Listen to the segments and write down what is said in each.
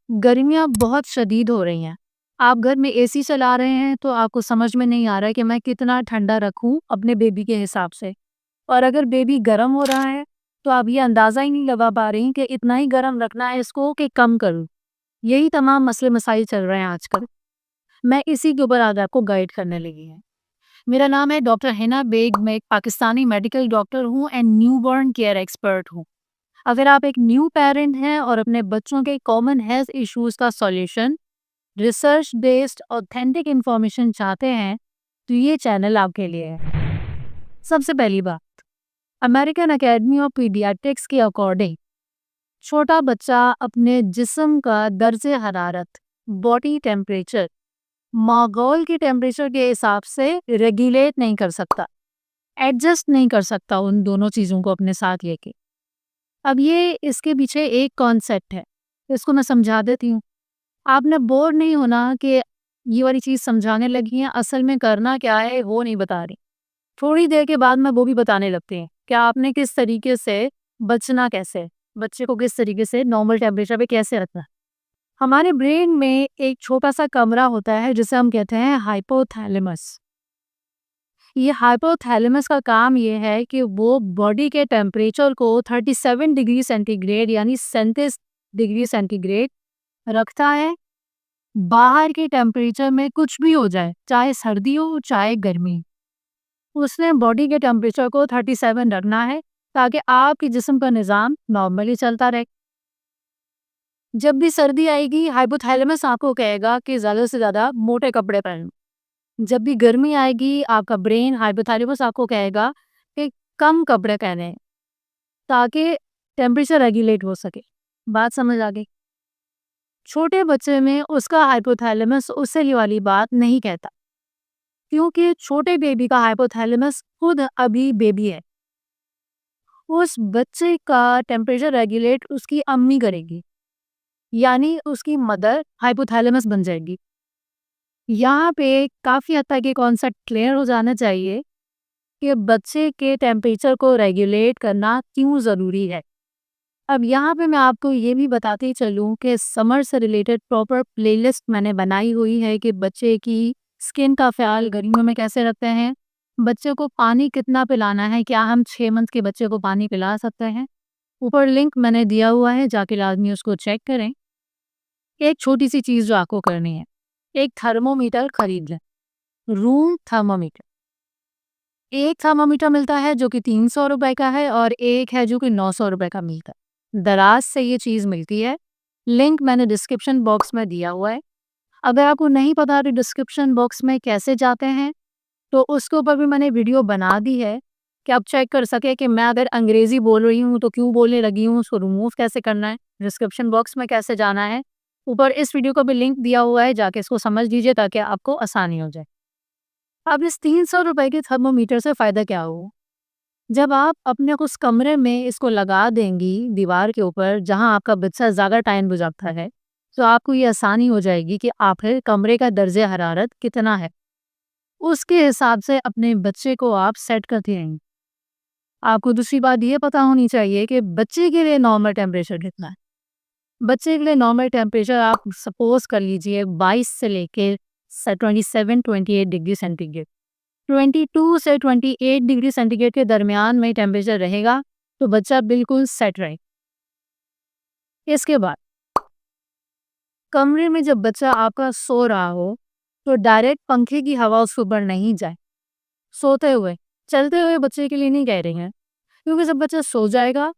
गर्मियाँ बहुत शदीद हो रही हैं। आप घर में एसी चला रहे हैं तो आपको समझ में नहीं आ रहा है कि मैं कितना ठंडा रखूँ अपने बेबी के हिसाब से। और अगर बेबी गर्म हो रहा है तो आप ये अंदाज़ा ही नहीं लगा पा रही कि इतना ही गर्म रखना है इसको कि कम करूँ। यही तमाम मसले मसाइल चल रहे हैं आजकल। मैं इसी के ऊपर आज आपको गाइड करने लगी हूँ। मेरा नाम है डॉक्टर हिना बेग, मैं एक पाकिस्तानी मेडिकल डॉक्टर हूँ एंड न्यूबॉर्न केयर एक्सपर्ट हूँ। अगर आप एक न्यू पेरेंट हैं और अपने बच्चों के कॉमन हेल्थ इश्यूज का solution, research based authentic information चाहते हैं तो ये चैनल आपके लिए है। सबसे पहली बात, अमेरिकन एकेडमी ऑफ पीडियाट्रिक्स के अकॉर्डिंग छोटा बच्चा अपने जिस्म का दर्जे हरारत, बॉडी टेम्परेचर, माहौल के टेम्परेचर के हिसाब से रेगुलेट नहीं कर सकता, एडजस्ट नहीं कर सकता उन दोनों चीज़ों को अपने साथ लेके। अब ये इसके पीछे एक कॉन्सेप्ट है, इसको मैं समझा देती हूँ। आपने बोर नहीं होना कि ये वाली चीज़ समझाने लगी हैं, असल में करना क्या है वो नहीं बता रही। थोड़ी देर के बाद मैं वो भी बताने लगती हैं कि आपने किस तरीके से बचना, कैसे बच्चे को किस तरीके से नॉर्मल टेम्परेचर पे कैसे रखना है। हमारे ब्रेन में एक छोटा सा कमरा होता है जिसे हम कहते हैं हाइपोथैलेमस। ये हाइपोथैलेमस का काम ये है कि वो बॉडी के टेम्परेचर को 37 डिग्री सेंटीग्रेड यानी 37 डिग्री सेंटीग्रेड रखता है। बाहर के टेम्परेचर में कुछ भी हो जाए, चाहे सर्दी हो चाहे गर्मी, उसने बॉडी के टेम्परेचर को 37 रखना है ताकि आपके जिस्म का निज़ाम नॉर्मली चलता रहे। जब भी सर्दी आएगी हाइपोथैलेमस आपको कहेगा कि ज़्यादा से ज़्यादा मोटे कपड़े पहनो। जब भी गर्मी आएगी आपका ब्रेन हाइपोथैलेमस आपको कहेगा कि कम कपड़े पहने ताकि टेम्परेचर रेगुलेट हो सके। बात समझ आ गई? छोटे बच्चे में उसका हाइपोथैलेमस उससे ये वाली बात नहीं कहता, क्योंकि छोटे बेबी का हाइपोथैलेमस खुद अभी बेबी है। उस बच्चे का टेम्परेचर रेगुलेट उसकी अम्मी करेगी, यानी उसकी मदर हाइपोथैलेमस बन जाएगी। यहाँ पे काफ़ी हद तक ये कॉन्सेप्ट क्लियर हो जाना चाहिए कि बच्चे के टेम्परेचर को रेगुलेट करना क्यों ज़रूरी है। अब यहाँ पे मैं आपको ये भी बताती चलूँ कि समर से रिलेटेड प्रॉपर प्लेलिस्ट मैंने बनाई हुई है कि बच्चे की स्किन का ख्याल गर्मियों में कैसे रखते हैं, बच्चे को पानी कितना पिलाना है, क्या हम 6 मंथ के बच्चे को पानी पिला सकते हैं। ऊपर लिंक मैंने दिया हुआ है, जाके लाजमी उसको चेक करें। एक छोटी सी चीज़ जो आपको करनी है, एक थर्मोमीटर खरीद लें, रूम थर्मोमीटर। एक थर्मामीटर मिलता है जो कि 300 रुपए का है और एक है जो कि 900 रुपए का मिलता है। दराज से ये चीज़ मिलती है। लिंक मैंने डिस्क्रिप्शन बॉक्स में दिया हुआ है। अगर आपको नहीं पता तो डिस्क्रिप्शन बॉक्स में कैसे जाते हैं तो उसके ऊपर भी मैंने वीडियो बना दी है कि आप चेक कर सके कि मैं अगर अंग्रेज़ी बोल रही हूँ तो क्यों बोलने लगी हूँ, उसको रिमूव कैसे करना है, डिस्क्रिप्शन बॉक्स में कैसे जाना है। ऊपर इस वीडियो का भी लिंक दिया हुआ है, जाके इसको समझ लीजिए ताकि आपको आसानी हो जाए। अब इस 300 रुपए के थर्मोमीटर से फ़ायदा क्या हो? जब आप अपने उस कमरे में इसको लगा देंगी दीवार के ऊपर जहाँ आपका बच्चा ज़्यादा टाइम गुज़ारता है, तो आपको ये आसानी हो जाएगी कि आखिर कमरे का दर्जे हरारत कितना है। उसके हिसाब से अपने बच्चे को आप सेट करते रहेंगे। आपको दूसरी बात ये पता होनी चाहिए कि बच्चे के लिए नॉर्मल टेम्परेचर कितना है। बच्चे के लिए नॉर्मल टेम्परेचर आप सपोज़ कर लीजिए 22 से लेके 27-28 डिग्री सेंटीग्रेड। 22 से 28 डिग्री सेंटीग्रेड के दरमियान में टेम्परेचर रहेगा तो बच्चा बिल्कुल सेट रहे। इसके बाद कमरे में जब बच्चा आपका सो रहा हो तो डायरेक्ट पंखे की हवा उसके ऊपर नहीं जाए। सोते हुए, चलते हुए बच्चे के लिए नहीं कह रही हैं, क्योंकि जब बच्चा सो जाएगा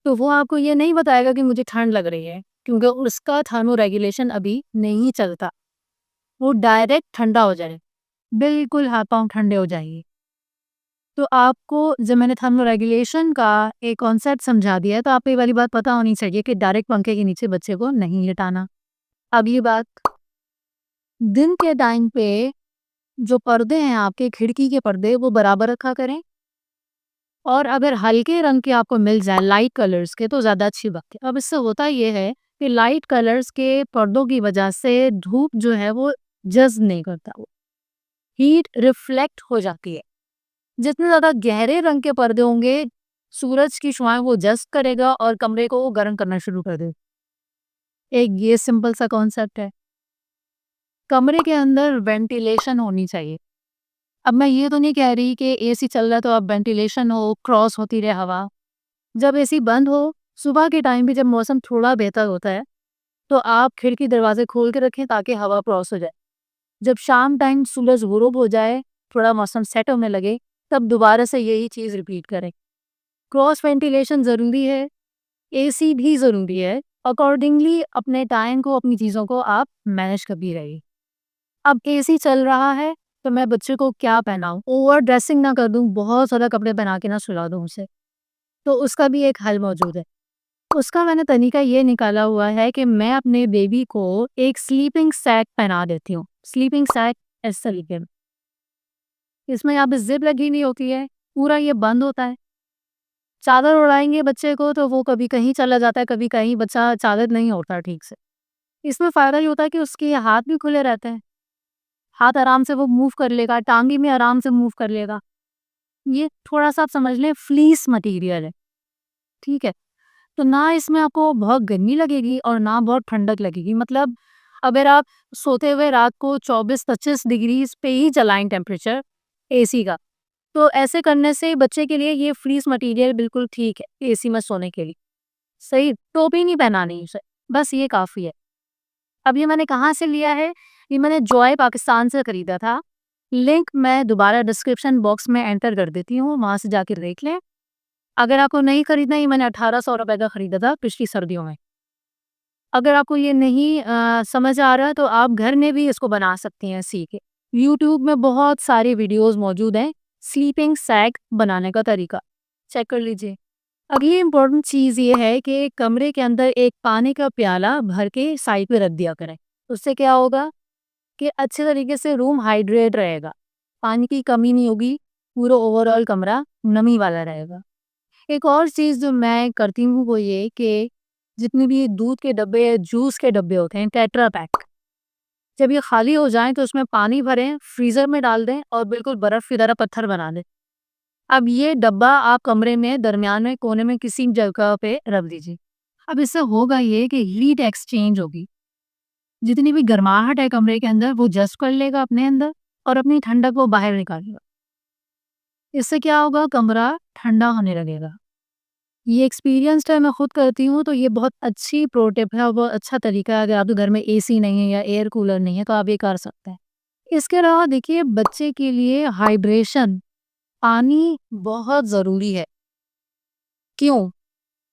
तो वो आपको ये नहीं बताएगा कि मुझे ठंड लग रही है, क्योंकि उसका थर्मो रेगुलेशन अभी नहीं चलता। वो डायरेक्ट ठंडा हो जाए, बिल्कुल हाथ पाँव ठंडे हो जाएंगे। तो आपको जब मैंने थर्मोरेगुलेशन का एक कॉन्सेप्ट समझा दिया है तो आपको ये वाली बात पता होनी चाहिए कि डायरेक्ट पंखे के नीचे बच्चे को नहीं लिटाना। अब ये बात, दिन के टाइम पे जो पर्दे हैं आपके खिड़की के पर्दे वो बराबर रखा करें, और अगर हल्के रंग के आपको मिल जाए लाइट कलर्स के तो ज़्यादा अच्छी बात है। अब इससे होता ये है कि लाइट कलर्स के पर्दों की वजह से धूप जो है वो जज्ब नहीं करता, वो हीट रिफ्लेक्ट हो जाती है। जितने ज़्यादा गहरे रंग के पर्दे होंगे, सूरज की शुआएँ वो जज़्ब करेगा और कमरे को वो गर्म करना शुरू कर देगा। एक ये सिंपल सा कॉन्सेप्ट है। कमरे के अंदर वेंटिलेशन होनी चाहिए। अब मैं ये तो नहीं कह रही कि एसी चल रहा है तो अब वेंटिलेशन हो, क्रॉस होती रहे हवा। जब एसी बंद हो, सुबह के टाइम भी जब मौसम थोड़ा बेहतर होता है, तो आप खिड़की दरवाजे खोल के रखें ताकि हवा क्रॉस हो जाए। जब शाम टाइम सूरज गुरूब हो जाए, थोड़ा मौसम सेट होने लगे, तब दोबारा से यही चीज़ रिपीट करें। क्रॉस वेंटिलेशन ज़रूरी है, एसी भी ज़रूरी है। अकॉर्डिंगली अपने टाइम को, अपनी चीज़ों को आप मैनेज कर भी रहिए। अब एसी चल रहा है, तो मैं बच्चे को क्या पहनाऊँ? ओवर ड्रेसिंग ना कर दूँ, बहुत ज़्यादा कपड़े पहना के ना सुला दूँ उसे, तो उसका भी एक हल मौजूद है। उसका मैंने तरीका ये निकाला हुआ है कि मैं अपने बेबी को एक स्लीपिंग सैक पहना देती हूँ। स्लीपिंग सैक इस तरीके में, इसमें यहाँ पे ज़िप लगी हुई होती है, पूरा ये बंद होता है। चादर ओढ़ाएँगे बच्चे को तो वो कभी कहीं चला जाता है, कभी कहीं, बच्चा चादर नहीं ओढ़ता ठीक से। इसमें फ़ायदा ये होता है कि उसके हाथ भी खुले रहते हैं, हाथ आराम से वो मूव कर लेगा, टाँगे भी आराम से मूव कर लेगा। ये थोड़ा-सा आप समझ लें फ्लीस मटीरियल है, ठीक है? तो ना इसमें आपको बहुत गर्मी लगेगी और ना बहुत ठंडक लगेगी। मतलब अगर आप सोते हुए रात को 24-25 डिग्रीज़ पे ही चलाएँ टेम्परेचर एसी का, तो ऐसे करने से बच्चे के लिए ये फ्लीस मटीरियल बिल्कुल ठीक है एसी में सोने के लिए। सही, टोपी नहीं पहनानी उसे, बस ये काफ़ी है। अब ये मैंने कहाँ से लिया है? ये मैंने जॉय पाकिस्तान से खरीदा था। लिंक मैं दोबारा डिस्क्रिप्शन बॉक्स में एंटर कर देती हूँ, वहाँ से जाके देख लें। अगर आपको नहीं खरीदना, ये मैंने 1800 रुपए का खरीदा था पिछली सर्दियों में। अगर आपको ये नहीं समझ आ रहा तो आप घर में भी इसको बना सकती हैं सीख के। यूट्यूब में बहुत सारी वीडियोज़ मौजूद हैं, स्लीपिंग सैक बनाने का तरीका, चेक कर लीजिए। अब ये इम्पोर्टेंट चीज़ ये है कि कमरे के अंदर एक पानी का प्याला भर के साइड पे रख दिया करें। उससे क्या होगा कि अच्छे तरीके से रूम हाइड्रेट रहेगा, पानी की कमी नहीं होगी, पूरा ओवरऑल कमरा नमी वाला रहेगा। एक और चीज़ जो मैं करती हूँ वो ये कि जितने भी दूध के डब्बे या जूस के डब्बे होते हैं टेट्रा पैक, जब ये खाली हो जाएँ तो उसमें पानी भरें, फ्रीज़र में डाल दें और बिल्कुल बर्फ़ की तरह पत्थर बना दें। अब ये डब्बा आप कमरे में दरमियान में कोने में किसी जगह पे रख दीजिए। अब इससे होगा ये कि हीट एक्सचेंज होगी। जितनी भी गर्माहट है कमरे के अंदर वो जज़्ब कर लेगा अपने अंदर और अपनी ठंडक वो बाहर निकालेगा। इससे क्या होगा, कमरा ठंडा होने लगेगा। ये एक्सपीरियंस्ड है, मैं खुद करती हूँ, तो ये बहुत अच्छी प्रो टिप है और बहुत अच्छा तरीका है। अगर आपके घर में एसी नहीं है या एयर कूलर नहीं है तो आप ये कर सकते हैं। इसके अलावा देखिए बच्चे के लिए हाइड्रेशन, पानी बहुत ज़रूरी है। क्यों?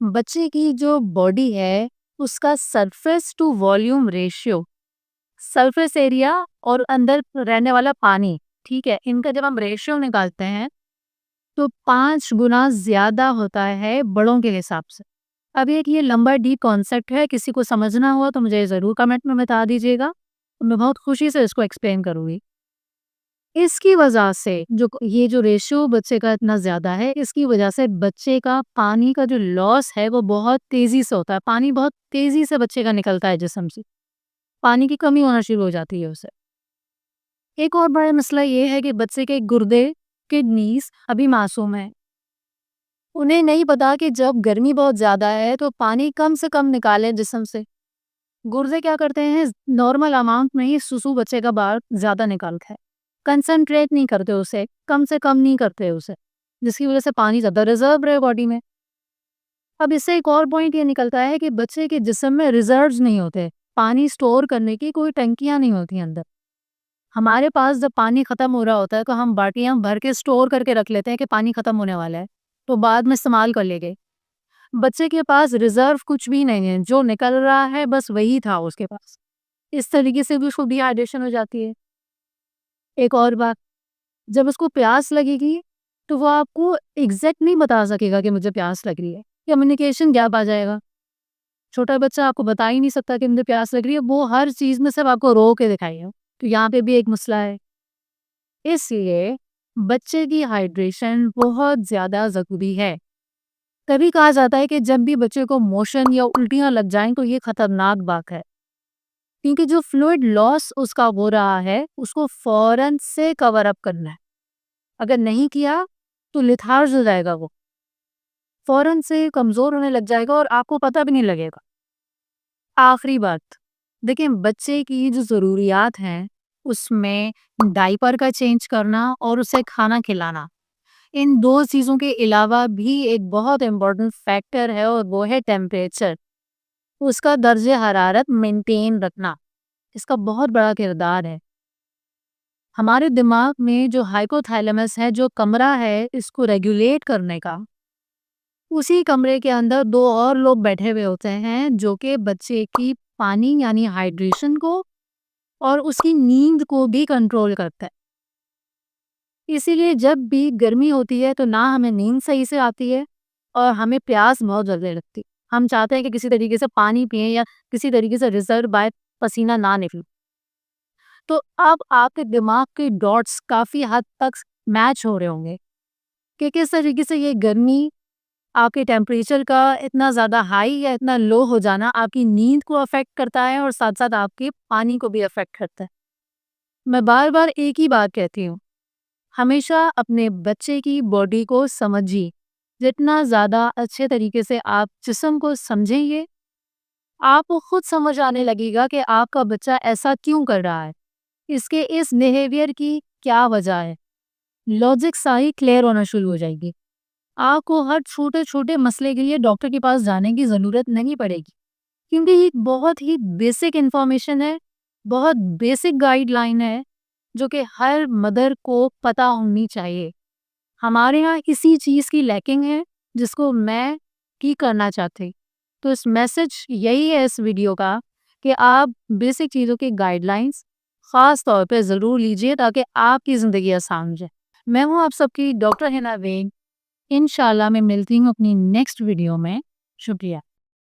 बच्चे की जो बॉडी है उसका surface to volume ratio, surface area और अंदर रहने वाला पानी, ठीक है, इनका जब हम रेशियो निकालते हैं तो 5 गुना ज़्यादा होता है बड़ों के हिसाब से। अब एक ये लंबा डीप कॉन्सेप्ट है, किसी को समझना हुआ तो मुझे ज़रूर कमेंट में बता दीजिएगा। मैं बहुत खुशी से इसको एक्सप्लेन करूँगी। इसकी वजह से ये जो रेशियो बच्चे का इतना ज़्यादा है, इसकी वजह से बच्चे का पानी का जो लॉस है वो बहुत तेज़ी से होता है। पानी बहुत तेज़ी से बच्चे का निकलता है जिस्म से। पानी की कमी होना शुरू हो जाती है उसे। एक और बड़ा मसला ये है कि बच्चे के गुर्दे, किडनीज़ अभी मासूम हैं। उन्हें नहीं पता कि जब गर्मी बहुत ज़्यादा है तो पानी कम से कम निकालें जिस्म से। गुर्दे क्या करते हैं, नॉर्मल अमाउंट में ही सुसु बच्चे का बाहर ज़्यादा निकालता है। कंसंट्रेट नहीं करते उसे, कम से कम नहीं करते उसे, जिसकी वजह से पानी ज़्यादा रिज़र्व रहे बॉडी में। अब इससे एक और पॉइंट ये निकलता है कि बच्चे के जिस्म में रिज़र्व्स नहीं होते, पानी स्टोर करने की कोई टंकियाँ नहीं होती अंदर। हमारे पास जब पानी खत्म हो रहा होता है तो हम बाल्टियाँ भर के स्टोर करके रख लेते हैं कि पानी खत्म होने वाला है, तो बाद में इस्तेमाल कर लेंगे। बच्चे के पास रिज़र्व कुछ भी नहीं है, जो निकल रहा है बस वही था उसके पास। इस तरीके से भी उसको डिहाइड्रेशन हो जाती है। एक और बात, जब उसको प्यास लगेगी तो वो आपको एग्ज़ैक्ट नहीं बता सकेगा कि मुझे प्यास लग रही है, कम्युनिकेशन गैप आ जाएगा। छोटा बच्चा आपको बता ही नहीं सकता कि मुझे प्यास लग रही है, वो हर चीज़ में सिर्फ़ आपको रो के दिखाएगा। तो यहाँ पे भी एक मसला है। इसलिए बच्चे की हाइड्रेशन बहुत ज़्यादा ज़रूरी है। तभी कहा जाता है कि जब भी बच्चे को मोशन या उल्टियाँ लग जाएँ तो ये खतरनाक बात है। क्योंकि जो फ्लूइड लॉस उसका हो रहा है, उसको फ़ौरन से कवर अप करना है। अगर नहीं किया तो लिथार्ज हो जाएगा वो, फ़ौरन से कमज़ोर होने लग जाएगा और आपको पता भी नहीं लगेगा। आखिरी बात, देखिए बच्चे की जो ज़रूरियात हैं, उसमें डायपर का चेंज करना और उसे खाना खिलाना, इन 2 चीज़ों के अलावा भी एक बहुत इम्पोर्टेंट फैक्टर है और वो है टेम्परेचर। उसका दर्जे हरारत मेंटेन रखना, इसका बहुत बड़ा किरदार है। हमारे दिमाग में जो हाइपोथैलेमस है, जो कमरा है इसको रेगुलेट करने का, उसी कमरे के अंदर 2 और लोग बैठे हुए होते हैं जो कि बच्चे की पानी यानी हाइड्रेशन को और उसकी नींद को भी कंट्रोल करता है। इसीलिए जब भी गर्मी होती है तो ना हमें नींद सही से आती है और हमें प्यास बहुत जल्दी लगती है। हम चाहते हैं कि किसी तरीके से पानी पिएँ या किसी तरीके से रिज़र्व बाय पसीना ना निकले। तो अब आपके दिमाग के डॉट्स काफ़ी हद तक मैच हो रहे होंगे कि किस तरीके से ये गर्मी, आपके टेम्परेचर का इतना ज़्यादा हाई या इतना लो हो जाना आपकी नींद को अफ़ेक्ट करता है और साथ-साथ आपके पानी को भी अफ़ेक्ट करता है। मैं बार-बार एक ही बात कहती हूँ, हमेशा अपने बच्चे की बॉडी को समझिए। जितना ज़्यादा अच्छे तरीके से आप जिस्म को समझेंगे, आपको खुद समझ आने लगेगा कि आपका बच्चा ऐसा क्यों कर रहा है। इसके इस बिहेवियर की क्या वजह है? लॉजिक सारी क्लियर होना शुरू हो जाएगी। आपको हर छोटे-छोटे मसले के लिए डॉक्टर के पास जाने की ज़रूरत नहीं पड़ेगी, क्योंकि ये बहुत ही बेसिक इन्फॉर्मेशन है, बहुत बेसिक गाइडलाइन है, जो कि हर मदर को पता होनी चाहिए। हमारे यहाँ इसी चीज़ की लैकिंग है, जिसको मैं ठीक करना चाहती। तो इस मैसेज यही है इस वीडियो का कि आप बेसिक चीज़ों की गाइडलाइंस ख़ास तौर पे ज़रूर लीजिए ताकि आपकी ज़िंदगी आसान हो जाए। मैं हूँ आप सबकी डॉक्टर हिना बेग। इंशाल्लाह मैं मिलती हूँ अपनी नेक्स्ट वीडियो में। शुक्रिया।